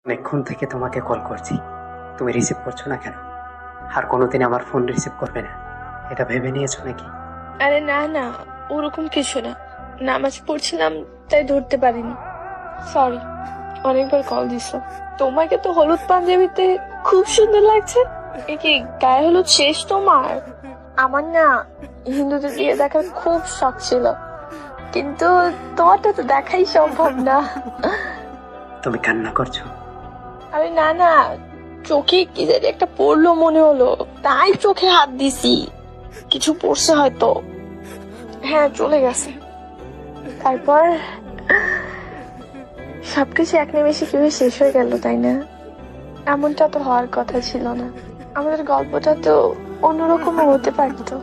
অনেকক্ষণ থেকে তোমাকে কল করছি, তুমি রিসিভ করছো না কেন? আর কোনোদিন আমার ফোন রিসিভ করবে না এটা ভেবে নিয়েছো নাকি? আরে না না, ওরকম কিছু না। নামাজ পড়ছিলাম তাই ধরতে পারিনি। সরি। অনেকবার কল দিছো। তোমাকে তো হলুদ পাঞ্জাবিতে খুব সুন্দর লাগছে। এ কি গায়ে হলুদ শেষ তোমার? আমার না হিন্দুদের বিয়ে দেখার খুব শখ ছিল, কিন্তু তোমারটা তো দেখাই সম্ভব না। তুমি কান্না করছো? আরে না না, চোখে কি জানি একটা পড়লো মনে হলো, তাই চোখে হাত দিছি। কিছু পড়ছে হয়তো। হ্যাঁ, চলে গেছে। তারপর সবকিছু এক নিমেষে কিভাবে শেষ হয়ে গেল, তাই না? এমনটা তো হওয়ার কথা ছিল না। আমাদের গল্পটা তো অন্যরকম হতে পারতো।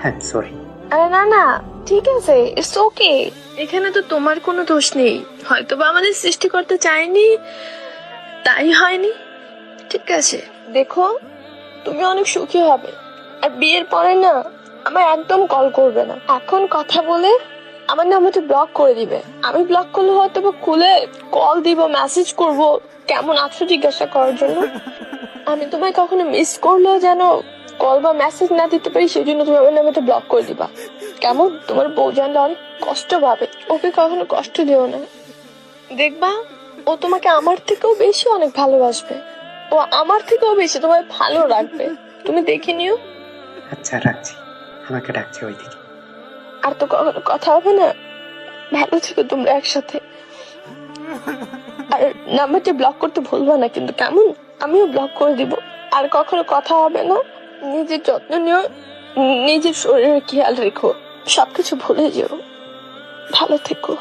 হ্যাঁ, সরি। আরে না না, ঠিক আছে, ইটস ওকে। এখানে তো তোমার কোনো দোষ নেই। হয়তোবা আমাদের সৃষ্টিকর্তা চায়নি, তাই হয়নি। ঠিক আছে, দেখো, তুমি অনেক সুখী হবে। আর বিয়ের পরে না আমার একদম কল করবে না। এখন কথা বলে আমার নাম্বারটা ব্লক করে দিবে। আমি ব্লক করলে হয়তো বা খুলে কল দিব, মেসেজ করব, কেমন আছো জিজ্ঞাসা করার জন্য। আমি তোমায় কখনো মিস করলেও যেন কল বা মেসেজ না দিতে পারি, সেই জন্য তুমি আমার নাম্বারটা ব্লক করে দিবা। কেমন? তোমার বউ জানলে অনেক কষ্ট পাবে। ওকে কখনো কষ্ট দিও না। দেখবা, ও তোমাকে আমার থেকেও বেশি অনেক ভালোবাসবে। ও আমার থেকেও বেশি তোমায় ভালো রাখবে। তুমি দেখে নিও। আচ্ছা, রাখছি। আমাকে ডাকছে ওইদিকে। আর তো কখনো কথা হবে না। ভালো থেকো তোমরা একসাথে। আর নাম্বারটা ব্লক করতে ভুলবা না কিন্তু, কেমন? আমিও ব্লক করে দিব। আর কখনো কথা হবে না। নিজের যত্ন নিও, নিজের শরীরের খেয়াল রেখো। সবকিছু ভুলে যেও। ভালো থেকো।